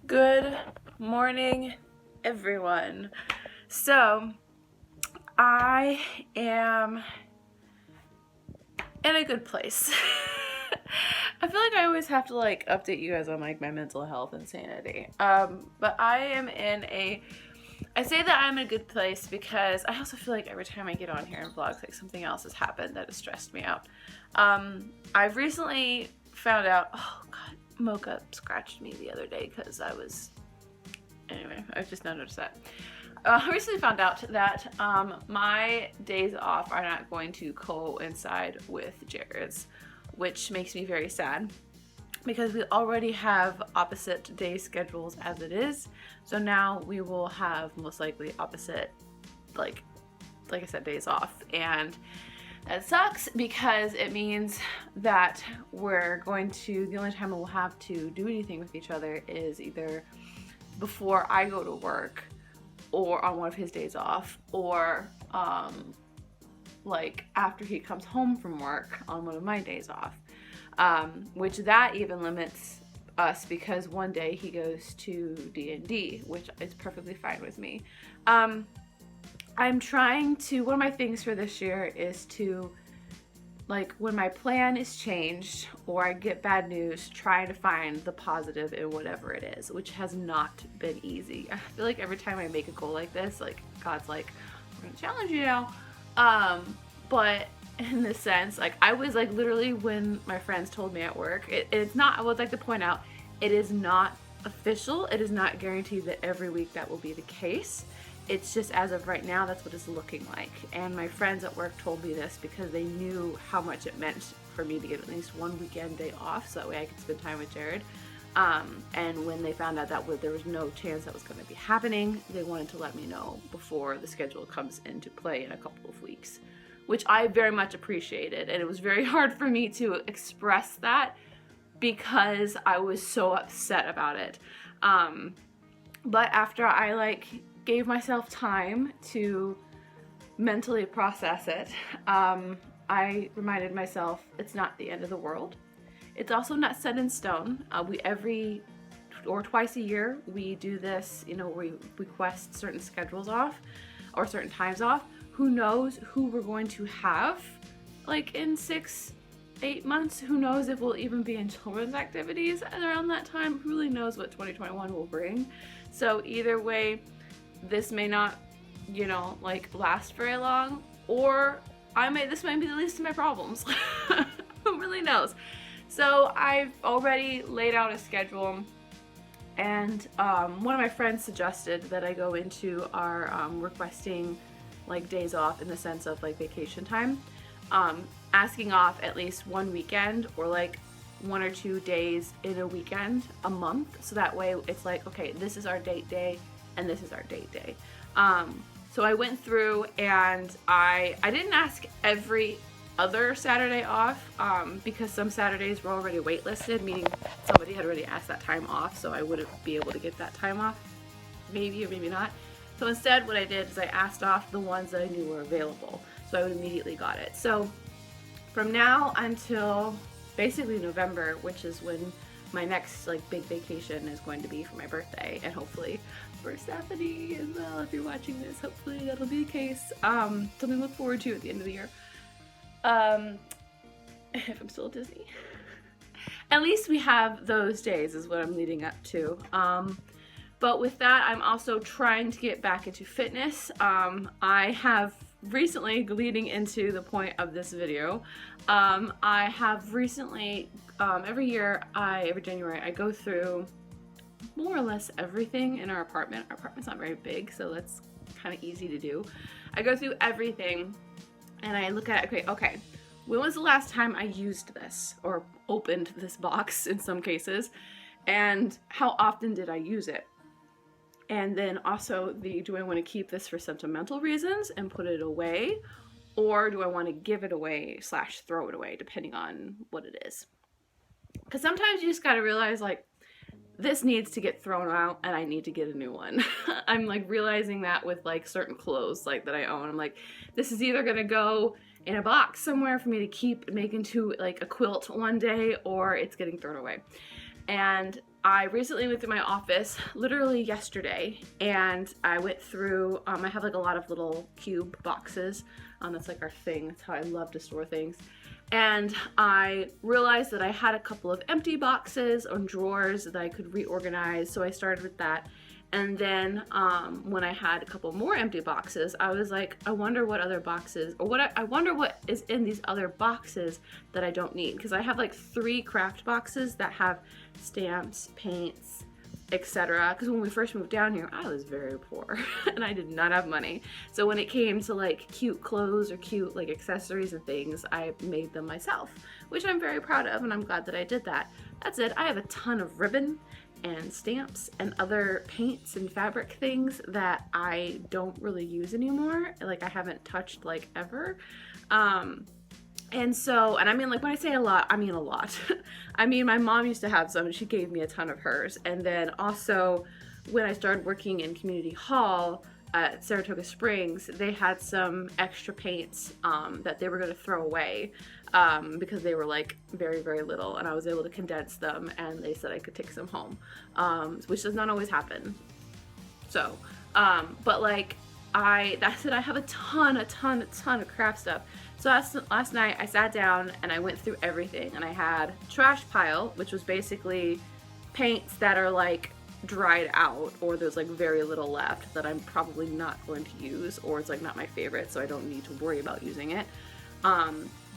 Good morning, everyone. So, I am in a good place. I feel like I always have to update you guys on my mental health and sanity. But I am I say that I'm in a good place because I also feel like every time I get on here and vlog, something else has happened that has stressed me out. I've recently found out, oh God, Mocha scratched me the other day because anyway, I've just now noticed that. I recently found out that my days off are not going to coincide with Jared's, which makes me very sad because we already have opposite day schedules as it is. So now we will have most likely opposite, like I said, days off. And that sucks because it means that the only time we'll have to do anything with each other is either before I go to work or on one of his days off, or after he comes home from work on one of my days off, which that even limits us because one day he goes to D&D, which is perfectly fine with me. I'm trying to, one of my things for this year is to, when my plan is changed or I get bad news, try to find the positive in whatever it is, which has not been easy. I feel like every time I make a goal like this, God's like, we're gonna challenge you now. But in this sense, I was literally, when my friends told me at work, I would like to point out, it is not official. It is not guaranteed that every week that will be the case. It's just as of right now, that's what it's looking like. And my friends at work told me this because they knew how much it meant for me to get at least one weekend day off so that way I could spend time with Jared. And when they found out that there was no chance that was going to be happening, they wanted to let me know before the schedule comes into play in a couple of weeks, which I very much appreciated. And it was very hard for me to express that because I was so upset about it. But after I gave myself time to mentally process it, I reminded myself it's not the end of the world. It's also not set in stone. Twice a year we do this, we request certain schedules off or certain times off. Who knows who we're going to have in 6-8 months? Who knows if we'll even be in children's activities around that time? Who really knows what 2021 will bring? So either way, this may not, last very long, or this might be the least of my problems. Who really knows? So I've already laid out a schedule, and one of my friends suggested that I go into our requesting days off in the sense of vacation time, asking off at least one weekend or 1 or 2 days in a weekend a month, so that way it's okay, this is our date day and this is our date day. So I went through and I didn't ask every other Saturday off because some Saturdays were already waitlisted, meaning somebody had already asked that time off, so I wouldn't be able to get that time off, maybe or maybe not. So instead what I did is I asked off the ones that I knew were available, so I would immediately got it. So from now until basically November, which is when my next big vacation is going to be for my birthday, and hopefully for Stephanie as well, if you're watching this, hopefully that'll be the case. Something to look forward to at the end of the year. If I'm still at Disney. At least we have those days is what I'm leading up to. But with that, I'm also trying to get back into fitness. I have recently, leading into the point of this video, I have recently, every January, I go through more or less everything in our apartment. Our apartment's not very big, so that's kind of easy to do. I go through everything and I look at it, okay, when was the last time I used this or opened this box in some cases, and how often did I use it? And then also, do I want to keep this for sentimental reasons and put it away, or do I want to give it away / throw it away, depending on what it is? Because sometimes you just got to realize, this needs to get thrown out and I need to get a new one. I'm realizing that with certain clothes that I own. I'm this is either going to go in a box somewhere for me to keep and make into a quilt one day, or it's getting thrown away. And I recently went through my office, literally yesterday, and I went through, I have like a lot of little cube boxes. That's like our thing. That's how I love to store things. And I realized that I had a couple of empty boxes or drawers that I could reorganize, so I started with that. And then when I had a couple more empty boxes, I was like, I wonder what other boxes, or I wonder what is in these other boxes that I don't need. Because I have like 3 craft boxes that have stamps, paints, etc. Because when we first moved down here, I was very poor and I did not have money. So when it came to like cute clothes or cute like accessories and things, I made them myself, which I'm very proud of, and I'm glad that I did that. That's it. I have a ton of ribbon and stamps and other paints and fabric things that I don't really use anymore. Like I haven't touched like ever. And so, and I mean, like when I say a lot, I mean a lot. I mean, my mom used to have some and she gave me a ton of hers. And then also when I started working in community hall at Saratoga Springs, they had some extra paints that they were going to throw away because they were like very, very little, and I was able to condense them, and they said I could take some home, which does not always happen. So, but like that's it. I have a ton of craft stuff. So last night I sat down and I went through everything, and I had trash pile, which was basically paints that are like dried out, or there's like very little left that I'm probably not going to use, or it's like not my favorite, so I don't need to worry about using it.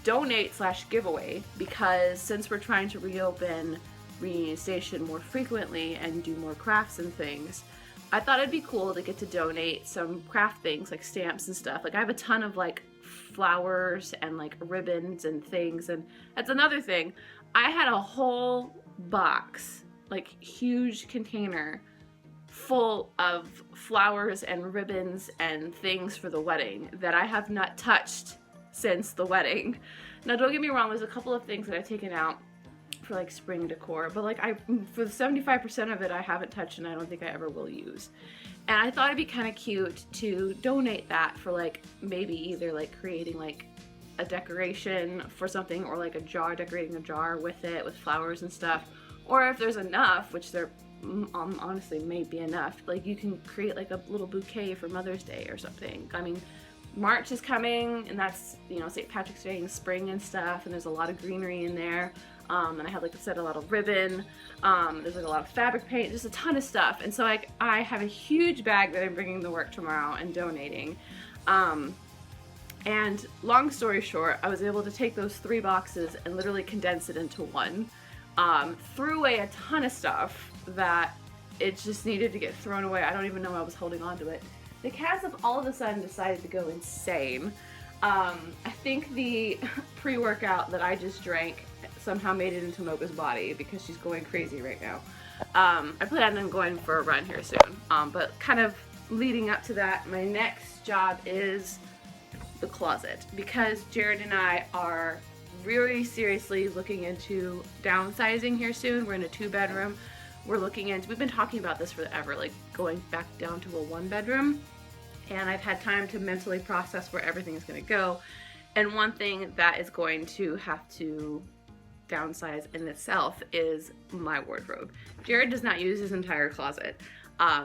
Donate/giveaway, because since we're trying to reopen Reunion Station more frequently and do more crafts and things, I thought it'd be cool to get to donate some craft things like stamps and stuff. Like I have a ton of like flowers and like ribbons and things, and that's another thing. I had a whole box, like huge container full of flowers and ribbons and things for the wedding that I have not touched since the wedding. Now don't get me wrong, there's a couple of things that I've taken out for like spring decor, but like for the 75% of it I haven't touched, and I don't think I ever will use. And I thought it'd be kind of cute to donate that for like maybe either like creating like a decoration for something, or like a jar, decorating a jar with it with flowers and stuff. Or if there's enough, which there honestly may be enough, like you can create like a little bouquet for Mother's Day or something. I mean, March is coming, and that's, you know, St. Patrick's Day and spring and stuff, and there's a lot of greenery in there. And I have, like I said, a lot of ribbon. There's like a lot of fabric paint, just a ton of stuff. And so like I have a huge bag that I'm bringing to work tomorrow and donating. And long story short, I was able to take those 3 boxes and literally condense it into one. Threw away a ton of stuff that it just needed to get thrown away. I don't even know I was holding on to it. The cats have all of a sudden decided to go insane. I think the pre-workout that I just drank somehow made it into Mocha's body, because she's going crazy right now. I plan on going for a run here soon. But kind of leading up to that, my next job is the closet, because Jared and I are really seriously looking into downsizing here soon. We're in a 2-bedroom. We've been talking about this forever, like going back down to a 1-bedroom. And I've had time to mentally process where everything is going to go. And one thing that is going to have to downsize in itself is my wardrobe. Jared does not use his entire closet.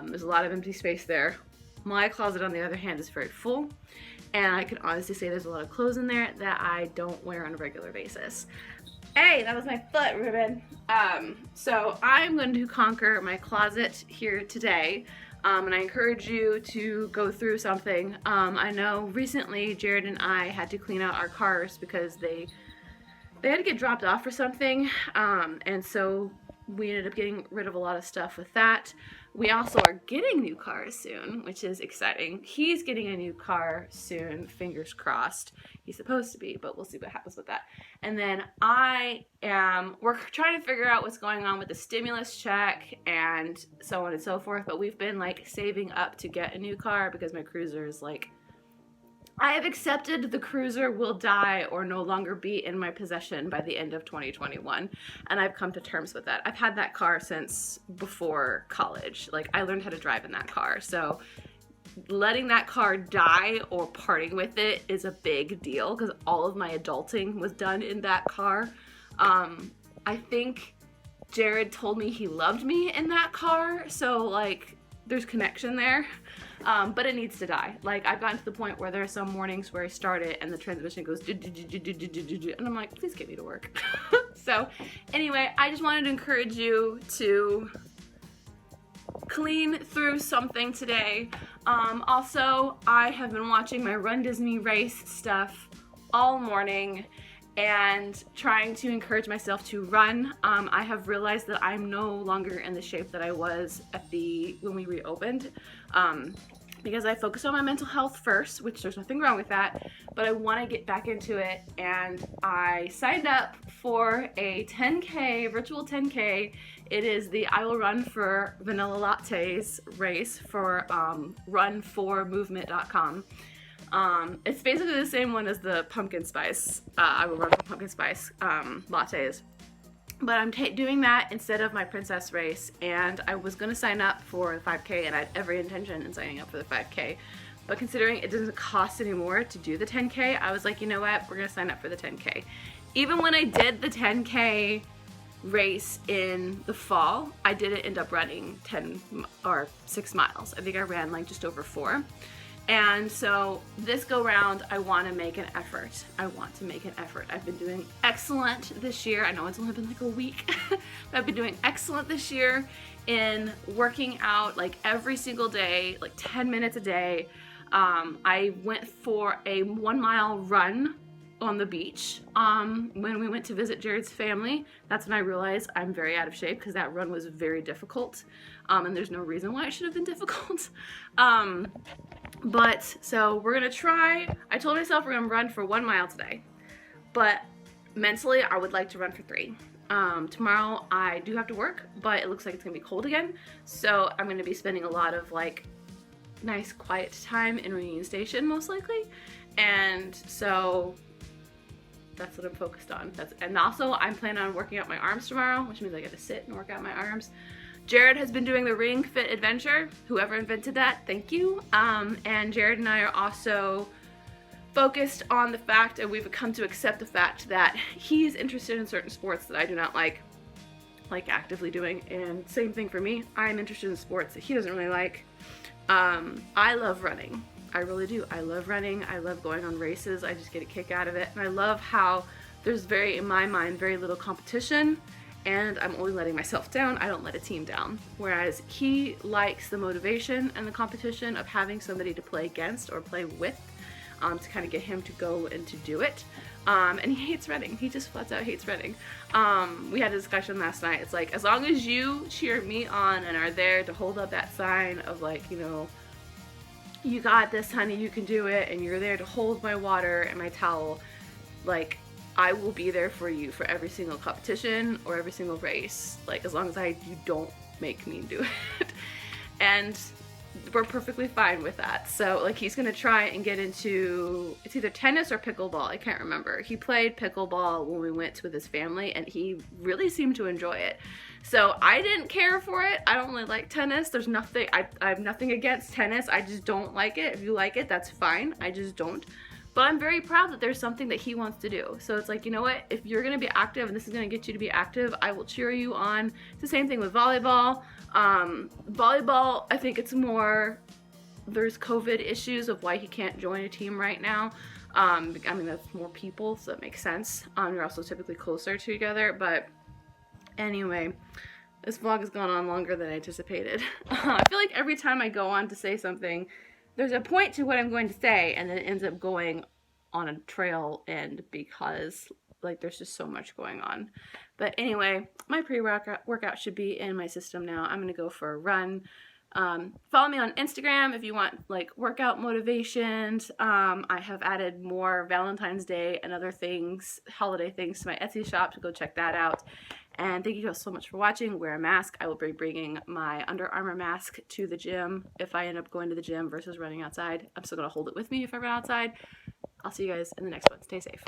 There's a lot of empty space there. My closet, on the other hand, is very full. And I can honestly say there's a lot of clothes in there that I don't wear on a regular basis. Hey, that was my foot, Ruben. So I'm going to conquer my closet here today. And I encourage you to go through something. I know recently Jared and I had to clean out our cars because they had to get dropped off for something. And so we ended up getting rid of a lot of stuff with that. We also are getting new cars soon, which is exciting. He's getting a new car soon, fingers crossed. He's supposed to be, but we'll see what happens with that. And then we're trying to figure out what's going on with the stimulus check and so on and so forth, but we've been like saving up to get a new car because my Cruiser is like, I have accepted the Cruiser will die or no longer be in my possession by the end of 2021, and I've come to terms with that. I've had that car since before college. Like, I learned how to drive in that car, so letting that car die or parting with it is a big deal because all of my adulting was done in that car. I think Jared told me he loved me in that car, so like there's connection there. But it needs to die. Like, I've gotten to the point where there are some mornings where I start it and the transmission goes and I'm like, please get me to work. So anyway, I just wanted to encourage you to clean through something today. Also, I have been watching my runDisney race stuff all morning and trying to encourage myself to run. I have realized that I'm no longer in the shape that I was at when we reopened, because I focused on my mental health first, which there's nothing wrong with that, but I want to get back into it, and I signed up for a 10K, virtual 10K. It is the I Will Run for Vanilla Lattes race for run4movement.com. It's basically the same one as the pumpkin spice, I Will Run for Pumpkin Spice lattes. But I'm doing that instead of my princess race, and I was going to sign up for the 5K, and I had every intention in signing up for the 5K. But considering it doesn't cost anymore to do the 10K, I was like, you know what, we're going to sign up for the 10K. Even when I did the 10K race in the fall, I didn't end up running 10 or 6 miles. I think I ran like just over 4. And so this go round, I want to make an effort. I've been doing excellent this year. I know it's only been like a week, but I've been doing excellent this year in working out like every single day, like 10 minutes a day. I went for a 1 mile run on the beach when we went to visit Jared's family. That's when I realized I'm very out of shape, because that run was very difficult, and there's no reason why it should have been difficult. But so we're gonna try. I told myself we're gonna run for 1 mile today, but mentally I would like to run for 3. Tomorrow I do have to work, but it looks like it's gonna be cold again, so I'm gonna be spending a lot of like nice quiet time in Union Station most likely, and so that's what I'm focused on. And also I'm planning on working out my arms tomorrow, which means I get to sit and work out my arms. Jared has been doing the Ring Fit Adventure. Whoever invented that, thank you. And Jared and I are also focused on the fact, and we've come to accept the fact, that he's interested in certain sports that I do not like actively doing. And same thing for me. I'm interested in sports that he doesn't really like. I love running. I really do. I love running. I love going on races. I just get a kick out of it. And I love how there's in my mind, very little competition. And I'm only letting myself down. I don't let a team down. Whereas he likes the motivation and the competition of having somebody to play against or play with, to kind of get him to go and to do it. And he hates running. He just flat out hates running. We had a discussion last night. It's like, as long as you cheer me on and are there to hold up that sign of like, you know, you got this, honey, you can do it, and you're there to hold my water and my towel, like, I will be there for you for every single competition or every single race, like as long as you don't make me do it. And we're perfectly fine with that. So like he's gonna try and get into, it's either tennis or pickleball, I can't remember. He played pickleball when we went with his family, and he really seemed to enjoy it. So I didn't care for it. I don't really like tennis. There's nothing, I have nothing against tennis. I just don't like it. If you like it, that's fine. I just don't. But I'm very proud that there's something that he wants to do. So it's like, you know what? If you're gonna be active and this is gonna get you to be active, I will cheer you on. It's the same thing with volleyball. Volleyball, I think it's more, there's COVID issues of why he can't join a team right now. I mean, that's more people, so that makes sense. You're also typically closer together, but anyway, this vlog has gone on longer than I anticipated. I feel like every time I go on to say something, there's a point to what I'm going to say, and then it ends up going on a trail end because like there's just so much going on. But anyway, my pre-workout should be in my system now. I'm gonna go for a run. Follow me on Instagram if you want like workout motivations. I have added more Valentine's Day and other things, holiday things, to my Etsy shop, so go check that out. And thank you guys so much for watching. Wear a mask. I will be bringing my Under Armour mask to the gym if I end up going to the gym versus running outside. I'm still going to hold it with me if I run outside. I'll see you guys in the next one. Stay safe.